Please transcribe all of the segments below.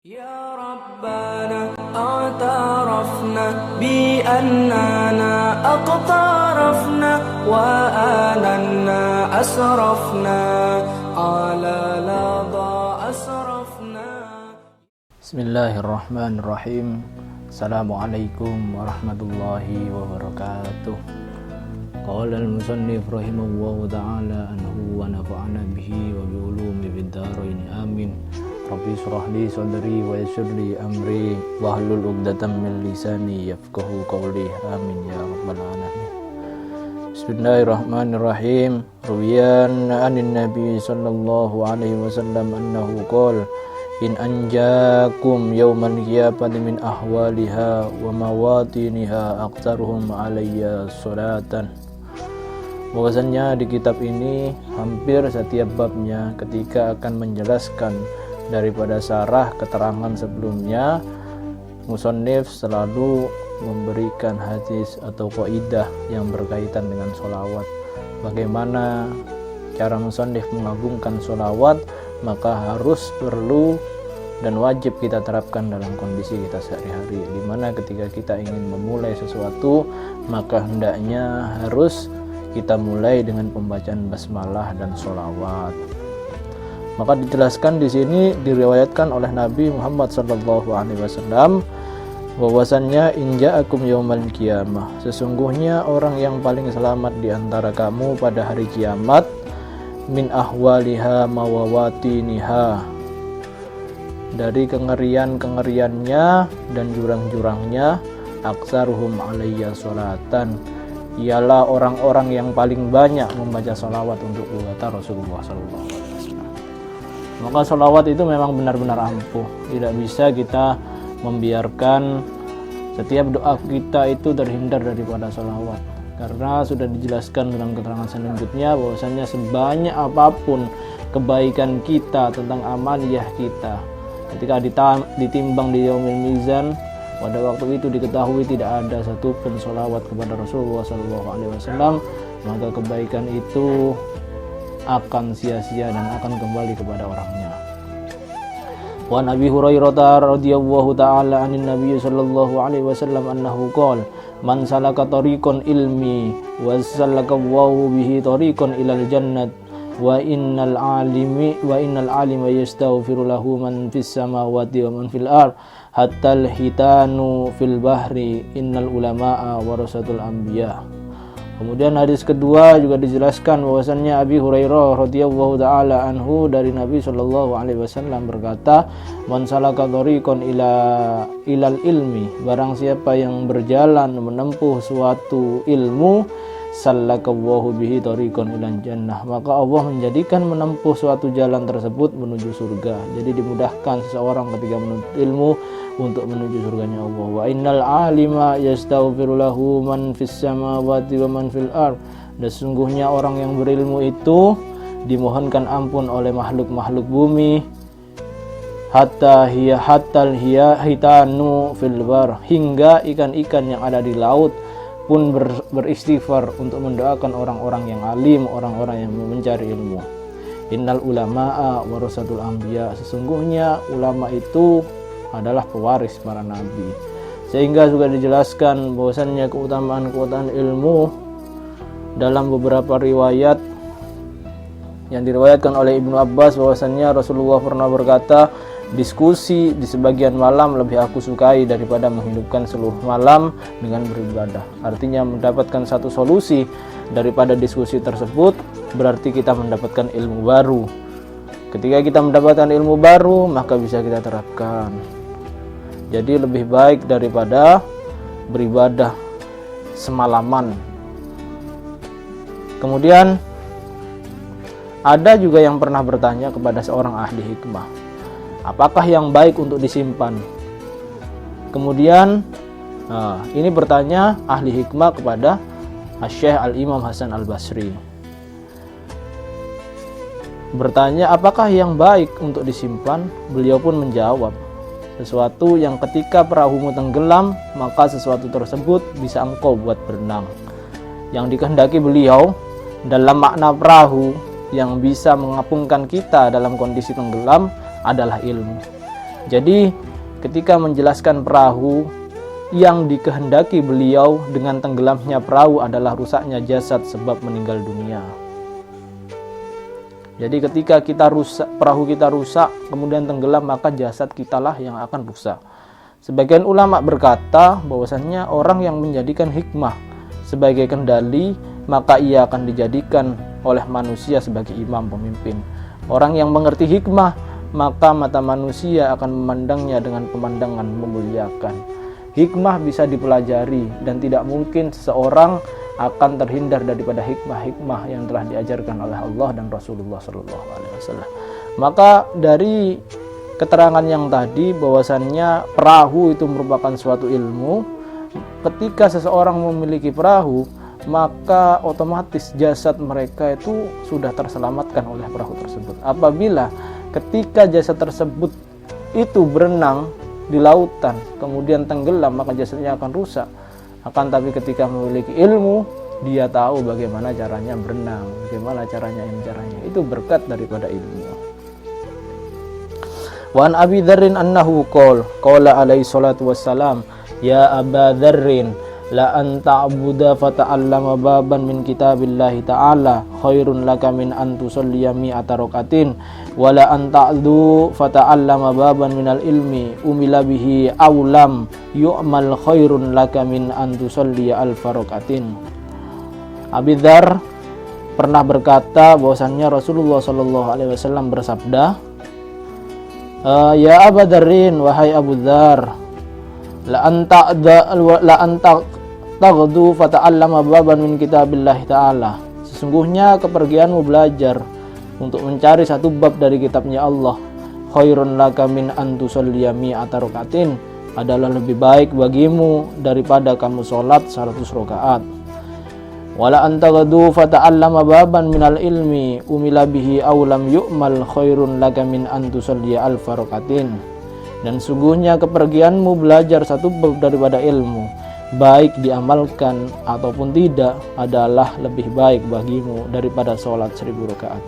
Ya Rabbana a'tarafna bi'annana aqtarafna wa ananna asrafna ala lada asrafna. Bismillahirrahmanirrahim. Assalamualaikum warahmatullahi wabarakatuh. Qala al-musannif rahimahullahu ta'ala anhu wa nafa'ana bihi wa bi ulumi fid dharain amin. Rabbi shrah li sadri wa yassir li amri wahlul 'uqdatam min lisani yafqahu qawli amin ya rabbal alamin. Bismillahirrahmanirrahim. Ruwiyan anin nabi sallallahu alaihi wasallam annahu qala in anjakum yawmal qiyamati min ahwaliha wa mawatiniha aqtaruhum alayya salatan. Bahwasannya di kitab ini hampir setiap babnya ketika akan menjelaskan daripada sarah keterangan sebelumnya, musannif selalu memberikan hadis atau kaidah yang berkaitan dengan sholawat. Bagaimana cara musannif mengagungkan sholawat, maka harus perlu dan wajib kita terapkan dalam kondisi kita sehari-hari, dimana ketika kita ingin memulai sesuatu maka hendaknya harus kita mulai dengan pembacaan basmalah dan sholawat. Maka dijelaskan di sini diriwayatkan oleh Nabi Muhammad sallallahu alaihi wasallam bahwasannya inja'akum yaumal qiyamah, sesungguhnya orang yang paling selamat di antara kamu pada hari kiamat, min ahwaliha mawawatiniha, dari kengerian-kengeriannya dan jurang-jurangnya, aksaruhum alayya sholatan, ialah orang-orang yang paling banyak membaca sholawat untuk kata Rasulullah sallallahu alaihi wasallam. Maka sholawat itu memang benar-benar ampuh. Tidak bisa kita membiarkan setiap doa kita itu terhindar daripada sholawat, karena sudah dijelaskan dalam keterangan selanjutnya bahwasanya sebanyak apapun kebaikan kita tentang amaliyah kita, ketika ditimbang di yaumil mizan, pada waktu itu diketahui tidak ada satupun sholawat kepada Rasulullah SAW, maka kebaikan itu akan sia-sia dan akan kembali kepada orangnya. Wa Abi Hurairah radhiyallahu ta'ala anin Nabi sallallahu alaihi wasallam annahu qala man salaka tariqan ilmi wa salakallahu bihi tariqan ilal jannat wa innal alima yastaghfiru lahu man fis samawati wa man fil ard hatta al hitanu fil bahri innal ulamaa warasatul anbiya. Kemudian hadis kedua juga dijelaskan bahwasannya Abi Hurairah radhiyallahu taala anhu dari Nabi sallallahu alaihi wasallam berkata, man salaka tariqan ilal ilmi, barang siapa yang berjalan menempuh suatu ilmu, sallakallahu bihi tariqan ilal jannah, maka Allah menjadikan menempuh suatu jalan tersebut menuju surga. Jadi dimudahkan seseorang ketika menuntut ilmu untuk menuju surganya Allah. Wa innal alima yastaghfiru lahu man fis samawati wa man fil ard, dan sesungguhnya orang yang berilmu itu dimohonkan ampun oleh makhluk-makhluk bumi, hatta hitanu fil bar, hingga ikan-ikan yang ada di laut pun beristighfar untuk mendoakan orang-orang yang alim, orang-orang yang mencari ilmu. Innal ulamaa warasatul anbiya, sesungguhnya ulama itu adalah pewaris para nabi. Sehingga juga dijelaskan bahwasannya keutamaan ilmu dalam beberapa riwayat yang diriwayatkan oleh Ibnu Abbas bahwasannya Rasulullah pernah berkata, diskusi di sebagian malam lebih aku sukai daripada menghidupkan seluruh malam dengan beribadah. Artinya mendapatkan satu solusi daripada diskusi tersebut berarti kita mendapatkan ilmu baru. Ketika kita mendapatkan ilmu baru maka bisa kita terapkan. Jadi lebih baik daripada beribadah semalaman. Kemudian ada juga yang pernah bertanya kepada seorang ahli hikmah, apakah yang baik untuk disimpan? Kemudian ini bertanya ahli hikmah kepada Syekh Al-Imam Hasan Al-Basri. Bertanya apakah yang baik untuk disimpan? Beliau pun menjawab, sesuatu yang ketika perahumu tenggelam, maka sesuatu tersebut bisa engkau buat berenang. Yang dikehendaki beliau dalam makna perahu yang bisa mengapungkan kita dalam kondisi tenggelam adalah ilmu. Jadi ketika menjelaskan perahu, yang dikehendaki beliau dengan tenggelamnya perahu adalah rusaknya jasad sebab meninggal dunia. Jadi ketika perahu kita rusak, kemudian tenggelam, maka jasad kitalah yang akan rusak. Sebagian ulama berkata bahwasannya orang yang menjadikan hikmah sebagai kendali, maka ia akan dijadikan oleh manusia sebagai imam pemimpin. Orang yang mengerti hikmah, maka mata manusia akan memandangnya dengan pemandangan memuliakan. Hikmah bisa dipelajari dan tidak mungkin seseorang akan terhindar daripada hikmah-hikmah yang telah diajarkan oleh Allah dan Rasulullah SAW. Maka dari keterangan yang tadi bahwasannya perahu itu merupakan suatu ilmu, ketika seseorang memiliki perahu, maka otomatis jasad mereka itu sudah terselamatkan oleh perahu tersebut. Apabila ketika jasad tersebut itu berenang di lautan kemudian tenggelam, maka jasadnya akan rusak. Akan tapi ketika memiliki ilmu, dia tahu bagaimana caranya berenang, bagaimana caranya. Itu berkat daripada ilmu. Wa an Abi Dzarrin annahu qala alaihi salatu wassalam, ya Aba Dzarrin, la an ta'buda fata'allama baban min kitabillahi ta'ala khairun laka min an tusalliya mi'ata rakatin wa la an ta'du fata'allama baban minal ilmi umila bihi awlam yu'mal khairun laka min an tusalliya alfa rakatin. Abi Dzar pernah berkata bahwasannya Rasulullah SAW bersabda, ya Aba Dzarrin, wahai Abu Dzar, la anta taghdu fata'allama baban min kitabillahi ta'ala. Sesungguhnya kepergianmu belajar untuk mencari satu bab dari kitabnya Allah, khairun laka min an tusalliya mi'ata rakatin, adalah lebih baik bagimu daripada kamu sholat 100 rakaat. Wala anta taghdu fata'allama baban minal ilmi umila bihi aw lam yu'mal khairun laka min an tusalliya alfa rakatin. Dan sungguhnya kepergianmu belajar satu bab daripada ilmu, baik diamalkan ataupun tidak, adalah lebih baik bagimu daripada sholat 1000 rakaat.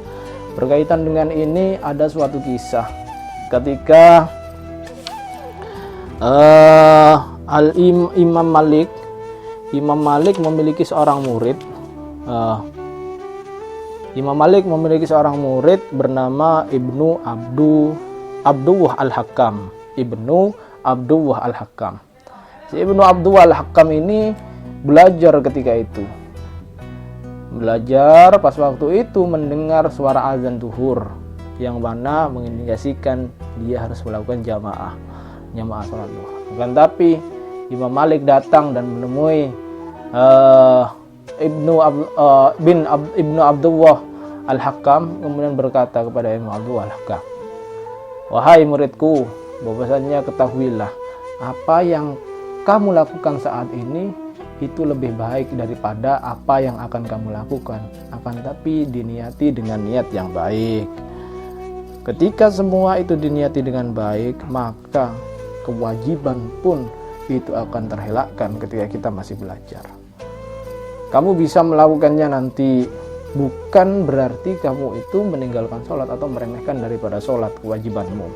Berkaitan dengan ini ada suatu kisah ketika Imam Malik memiliki seorang murid. Imam Malik memiliki seorang murid bernama Ibnu Abduwah Al-Hakam. Ibnu Abduwah Al-Hakam. Si Ibnu Abduwah Al-Hakam ini belajar ketika itu. Belajar pas waktu itu mendengar suara azan zuhur yang mana mengindikasikan dia harus melakukan jamaah salat zuhur. Kan tapi Imam Malik datang dan menemui Ibnu Abduwah Al-Hakam, kemudian berkata kepada Ibnu Abduwah Al-Hakam, wahai muridku, bahwasanya ketahuilah apa yang kamu lakukan saat ini itu lebih baik daripada apa yang akan kamu lakukan, akan tapi diniati dengan niat yang baik. Ketika semua itu diniati dengan baik, maka kewajiban pun itu akan terelakkan ketika kita masih belajar. Kamu bisa melakukannya nanti, bukan berarti kamu itu meninggalkan sholat atau meremehkan daripada sholat kewajibanmu.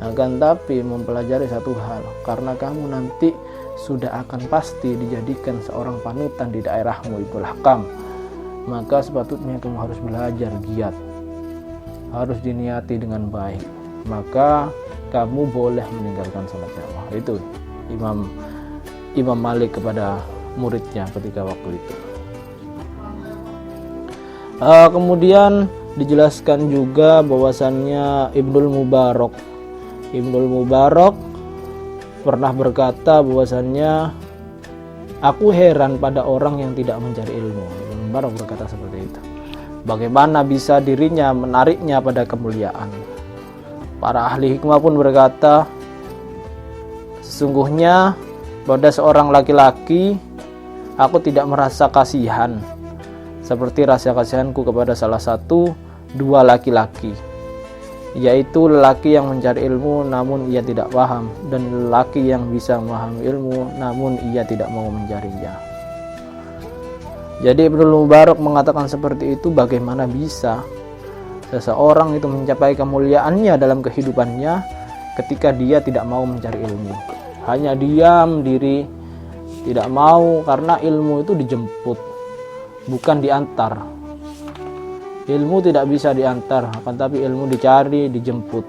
Akan tapi mempelajari satu hal, karena kamu nanti sudah akan pasti dijadikan seorang panutan di daerahmu Ibnu Hakam, maka sepatutnya kamu harus belajar giat, harus diniati dengan baik, maka kamu boleh meninggalkan sholat jamaah. Itu Imam Malik kepada muridnya ketika waktu itu. Kemudian dijelaskan juga bahwasannya Ibnul Mubarak pernah berkata bahwasannya, aku heran pada orang yang tidak mencari ilmu. Ibnu Mubarak berkata seperti itu. Bagaimana bisa dirinya menariknya pada kemuliaan? Para ahli hikmah pun berkata, sesungguhnya pada seorang laki-laki aku tidak merasa kasihan seperti rasa kasihanku kepada salah satu dua laki-laki, yaitu lelaki yang mencari ilmu namun ia tidak paham, dan lelaki yang bisa memahami ilmu namun ia tidak mau mencarinya. Jadi Ibnu Mubarak mengatakan seperti itu, bagaimana bisa seseorang itu mencapai kemuliaannya dalam kehidupannya ketika dia tidak mau mencari ilmu. Hanya diam diri, tidak mau, karena ilmu itu dijemput, bukan diantar. Ilmu tidak bisa diantar, akan tapi ilmu dicari, dijemput.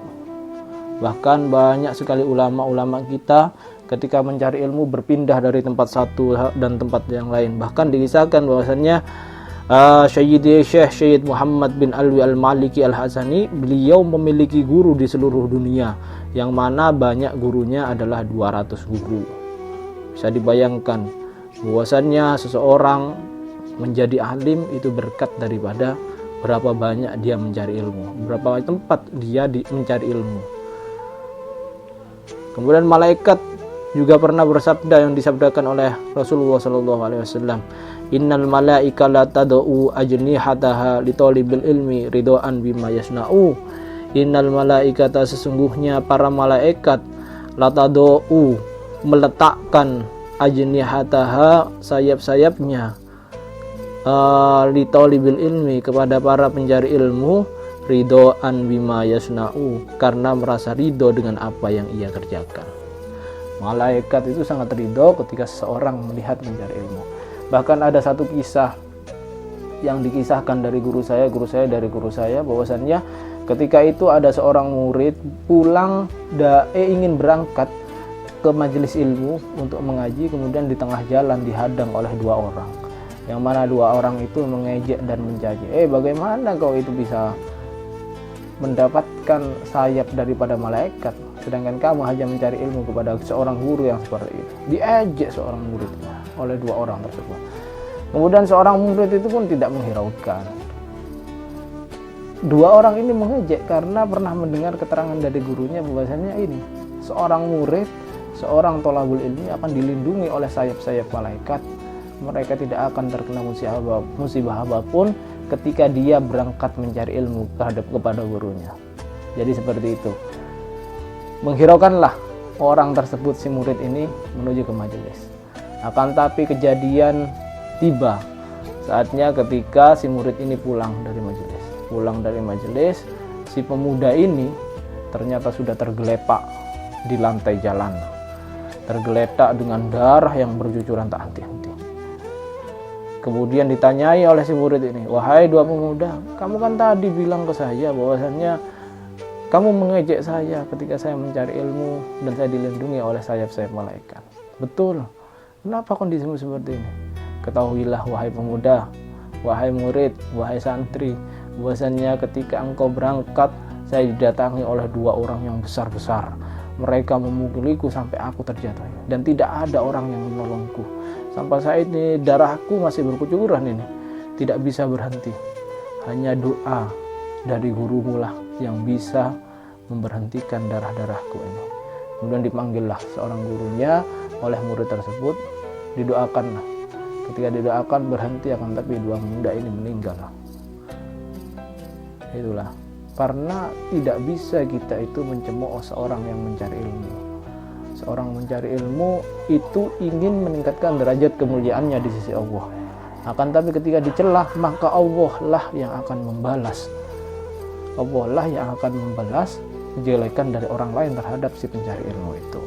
Bahkan banyak sekali ulama-ulama kita ketika mencari ilmu berpindah dari tempat satu dan tempat yang lain. Bahkan dikisahkan bahwasannya Syekh Muhammad bin Alwi al-Maliki al-Hasani, beliau memiliki guru di seluruh dunia, yang mana banyak gurunya adalah 200 guru. Bisa dibayangkan bahwasannya seseorang menjadi alim itu berkat daripada berapa banyak dia mencari ilmu, berapa tempat dia mencari ilmu. Kemudian malaikat juga pernah bersabda, yang disabdakan oleh Rasulullah SAW, innal malaika la tad'u ajnihataha li talibil ilmi ridwan bima yasna'u. Innal malaikata, sesungguhnya para malaikat, la tad'u, meletakkan, ajnihataha, sayap-sayapnya, li talibil ilmi, kepada para pencari ilmu, ridwan bima yasna'u, karena merasa ridho dengan apa yang ia kerjakan. Malaikat itu sangat ridho ketika seseorang melihat mencari ilmu. Bahkan ada satu kisah yang dikisahkan dari guru saya dari guru saya, bahwasannya ketika itu ada seorang murid pulang ingin berangkat ke majelis ilmu untuk mengaji, kemudian di tengah jalan dihadang oleh 2 orang, yang mana 2 orang itu mengejek dan mencaci, bagaimana kau itu bisa mendapatkan sayap daripada malaikat, sedangkan kamu hanya mencari ilmu kepada seorang guru yang seperti itu. Diejek seorang murid oleh 2 orang tersebut. Kemudian seorang murid itu pun tidak menghiraukan. 2 orang ini mengejek karena pernah mendengar keterangan dari gurunya bahwasanya ini seorang murid, seorang thalabul ilmi akan dilindungi oleh sayap-sayap malaikat. Mereka tidak akan terkena musibah apapun ketika dia berangkat mencari ilmu kepada gurunya. Jadi seperti itu. Menghiraukanlah orang tersebut, si murid ini, menuju ke majelis. Akan tapi kejadian tiba saatnya ketika si murid ini pulang dari majelis. Si pemuda ini ternyata sudah tergeletak di lantai jalan, tergeletak dengan darah yang bercucuran tak henti-henti. Kemudian ditanyai oleh si murid ini, wahai 2 pemuda, kamu kan tadi bilang ke saya bahwasannya kamu mengejek saya ketika saya mencari ilmu dan saya dilindungi oleh sayap-sayap malaikat. Betul. Kenapa kondisimu seperti ini? Ketahuilah wahai pemuda, wahai murid, wahai santri, bahwasannya ketika engkau berangkat, saya didatangi oleh 2 orang yang besar-besar. Mereka memukuliku sampai aku terjatuh, dan tidak ada orang yang menolongku. Sampai saat ini darahku masih bercucuran ini, tidak bisa berhenti. Hanya doa dari gurumu lah yang bisa memberhentikan darah-darahku ini. Kemudian dipanggillah seorang gurunya oleh murid tersebut, didoakanlah. Ketika didoakan berhenti, akan tapi 2 pemuda ini meninggal. Itulah, karena tidak bisa kita itu mencemooh seorang yang mencari ilmu. Seorang mencari ilmu itu ingin meningkatkan derajat kemuliaannya di sisi Allah. Akan tapi ketika dicelah, maka Allah lah yang akan membalas. Allah lah yang akan membalas kejelekan dari orang lain terhadap si pencari ilmu itu.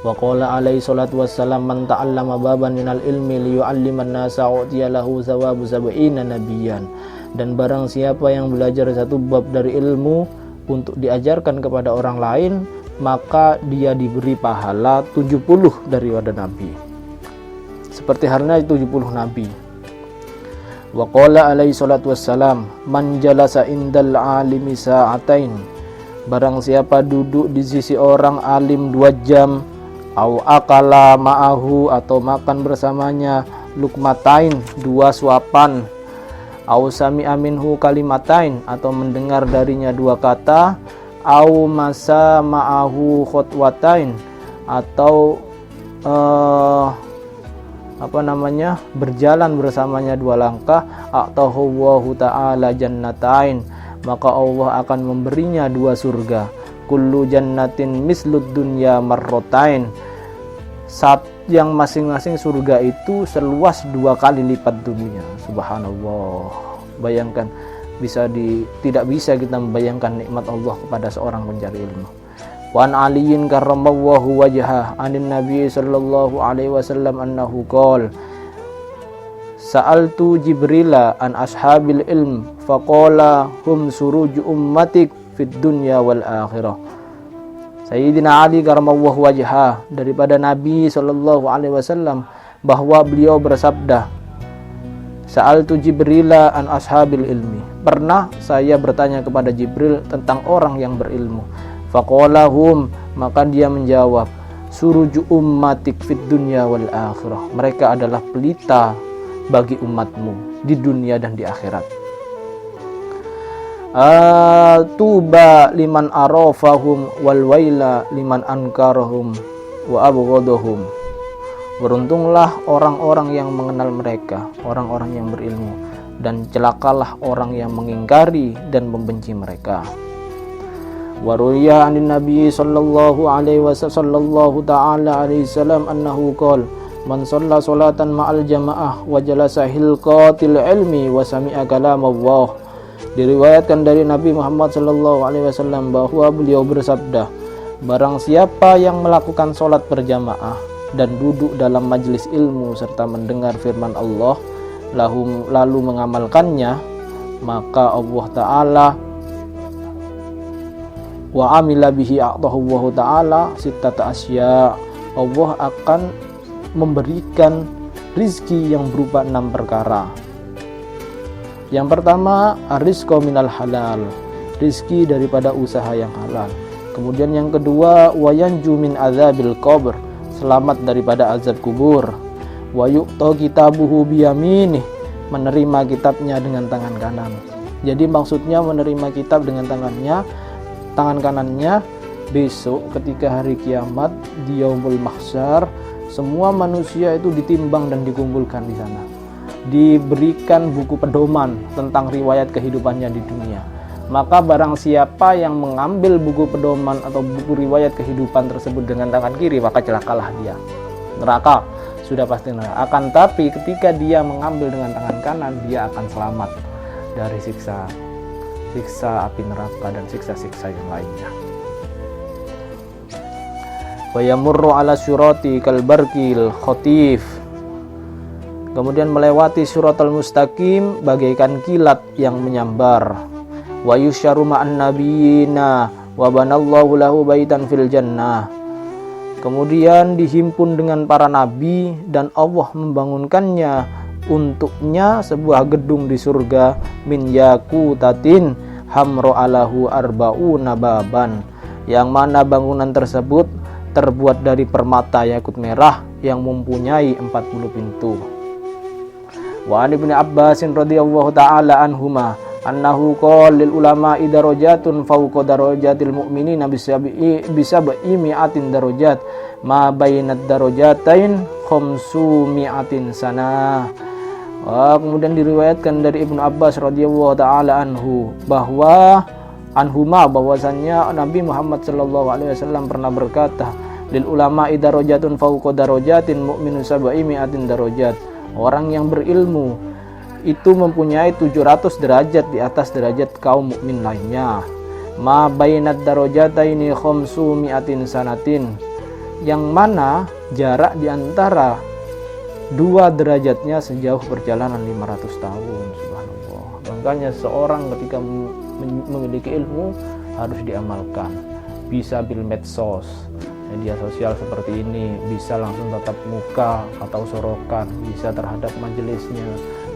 Wa qala alaihi salatu wassalam, man ta'allama baban minal ilmi liyu'alliman nasa u'tiya lahu thawabu 70 nabiyyan. Dan barang siapa yang belajar satu bab dari ilmu untuk diajarkan kepada orang lain, maka dia diberi pahala 70 daripada nabi, seperti halnya 70 nabi. Wa qala alaihi salatu wassalam, man jalasa indal alimi sa'atain. Barang siapa duduk di sisi orang alim 2 jam, au akala ma'ahu, atau makan bersamanya, lukmatain, 2 suapan, au sami'a minhu kalimatain, atau mendengar darinya 2 kata, au masa ma'ahu khutwatain, atau berjalan bersamanya 2 langkah, atau huwahu ta'ala jannatain, maka Allah akan memberinya 2 surga. Kullu jannatin mislud dunya marrotain, yang masing-masing surga itu seluas 2 kali lipat dunia. Subhanallah. Bayangkan, tidak bisa kita membayangkan nikmat Allah kepada seorang pencari ilmu. Wa an aliyin karramallahu wajhah anin nabi sallallahu alaihi wasallam annahu qala sa'altu jibrila an ashabil ilm faqala hum suruju ummatik fid dunya wal akhirah. Sayyidina Ali karramallahu wajhah daripada Nabi sallallahu alaihi wasallam bahwa beliau bersabda, Sa'altu Jibrila an ashabil ilmi. Pernah saya bertanya kepada Jibril tentang orang yang berilmu. Faqolahum, maka dia menjawab, suruju ummatik fid dunya wal akhirah. Mereka adalah pelita bagi umatmu di dunia dan di akhirat. Tuba liman arafahum wal waila liman ankarahum wa abghadahum. Beruntunglah orang-orang yang mengenal mereka, orang-orang yang berilmu, dan celakalah orang yang mengingkari dan membenci mereka. Waruya anin Nabi sallallahu alaihi wasallam annahu qala man shalla salatan ma'al jamaah wa jalasa hilqatil ilmi wa sami'a kalam Allah. Diriwayatkan dari Nabi Muhammad sallallahu alaihi wasallam bahwa beliau bersabda, barang siapa yang melakukan salat berjamaah dan duduk dalam majelis ilmu serta mendengar firman Allah lalu mengamalkannya, maka Allah Ta'ala wa amila bihi a'tahu Ta'ala sittata asya. Allah akan memberikan rizki yang berupa 6 perkara. Yang pertama, ar-rizqu minal halal, rizki daripada usaha yang halal. Kemudian yang kedua, wayanju min azabil qabr, selamat daripada azab kubur. Wa yu'ta kitabuhu biyaminih, menerima kitabnya dengan tangan kanan. Jadi maksudnya menerima kitab dengan tangan kanannya besok ketika hari kiamat di yaumul mahsyar, semua manusia itu ditimbang dan dikumpulkan di sana. Diberikan buku pedoman tentang riwayat kehidupannya di dunia. Maka barang siapa yang mengambil buku pedoman atau buku riwayat kehidupan tersebut dengan tangan kiri, maka celakalah dia. Neraka, sudah pasti neraka. Akan tapi ketika dia mengambil dengan tangan kanan, dia akan selamat dari siksa api neraka dan siksa-siksa yang lainnya. Wa yamurru ala surati kal barqil khatif. Kemudian melewati suratal mustaqim bagaikan kilat yang menyambar. Wa yusyaru ma'an nabiyina wa banallahu lahu baitan fil jannah. Kemudian dihimpun dengan para nabi dan Allah membangunkannya untuknya sebuah gedung di surga min yakutatin hamro alahu arba'una baban, yang mana bangunan tersebut terbuat dari permata yakut merah yang mempunyai 40 pintu. Wa an Ibnu Abbas radhiyallahu taala anhuma annahu qala lil ulama'i darajatun fawqa darajatil mu'minina bisab'i mi'atin darajat ma bainad darajatain khamsumi'atin sanah. Kemudian diriwayatkan dari Ibnu Abbas radhiyallahu taala anhu bahwasannya Nabi Muhammad sallallahu alaihi wasallam pernah berkata, lil ulama'i darajatun fawqa darajatin mu'minu sab'i mi'atin darajat. Orang yang berilmu itu mempunyai 700 derajat di atas derajat kaum mukmin lainnya. Ma bainad darajataini khamsumi'atin sanatin, yang mana jarak di antara 2 derajatnya sejauh perjalanan 500 tahun. Subhanallah. Makanya seorang ketika memiliki ilmu harus diamalkan. Bisa bil medsos, media sosial seperti ini, bisa langsung tatap muka atau sorokan, bisa terhadap majelisnya,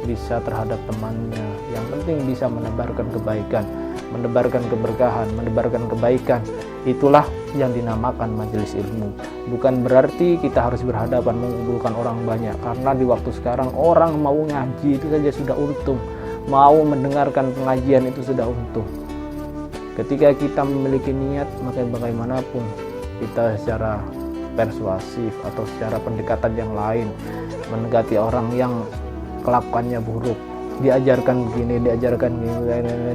bisa terhadap temannya. Yang penting bisa menebarkan kebaikan, menebarkan keberkahan, menebarkan kebaikan. Itulah yang dinamakan majelis ilmu. Bukan berarti kita harus berhadapan mengumpulkan orang banyak, karena di waktu sekarang orang mau ngaji itu saja sudah untung, mau mendengarkan pengajian itu sudah untung. Ketika kita memiliki niat, maka bagaimanapun kita secara persuasif atau secara pendekatan yang lain mendekati orang yang kelakuannya buruk, diajarkan begini,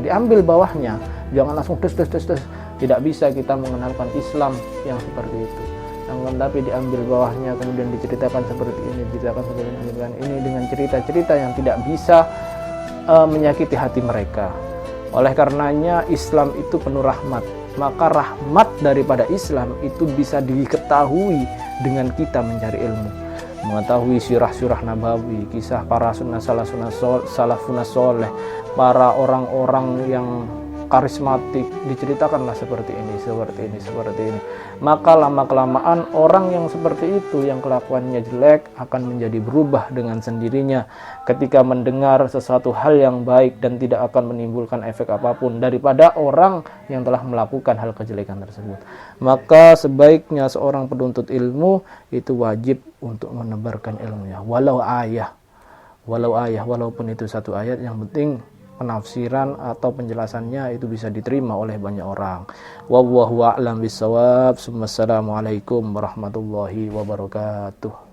diambil bawahnya, jangan langsung tes. Tidak bisa kita mengenalkan Islam yang seperti itu. Tapi diambil bawahnya, kemudian diceritakan seperti ini, diceritakan seperti ini dengan cerita-cerita yang tidak bisa menyakiti hati mereka. Oleh karenanya Islam itu penuh rahmat. Maka rahmat daripada Islam itu bisa diketahui dengan kita mencari ilmu, mengetahui sirah-sirah nabawi, kisah para salafun soleh, para orang-orang yang karismatik, diceritakanlah seperti ini. Maka lama-kelamaan orang yang seperti itu, yang kelakuannya jelek, akan menjadi berubah dengan sendirinya ketika mendengar sesuatu hal yang baik dan tidak akan menimbulkan efek apapun daripada orang yang telah melakukan hal kejelekan tersebut. Maka sebaiknya seorang penuntut ilmu itu wajib untuk menebarkan ilmunya, walaupun itu satu ayat, yang penting penafsiran atau penjelasannya itu bisa diterima oleh banyak orang. Wallahu a'lam bishawab. Assalamualaikum warahmatullahi wabarakatuh.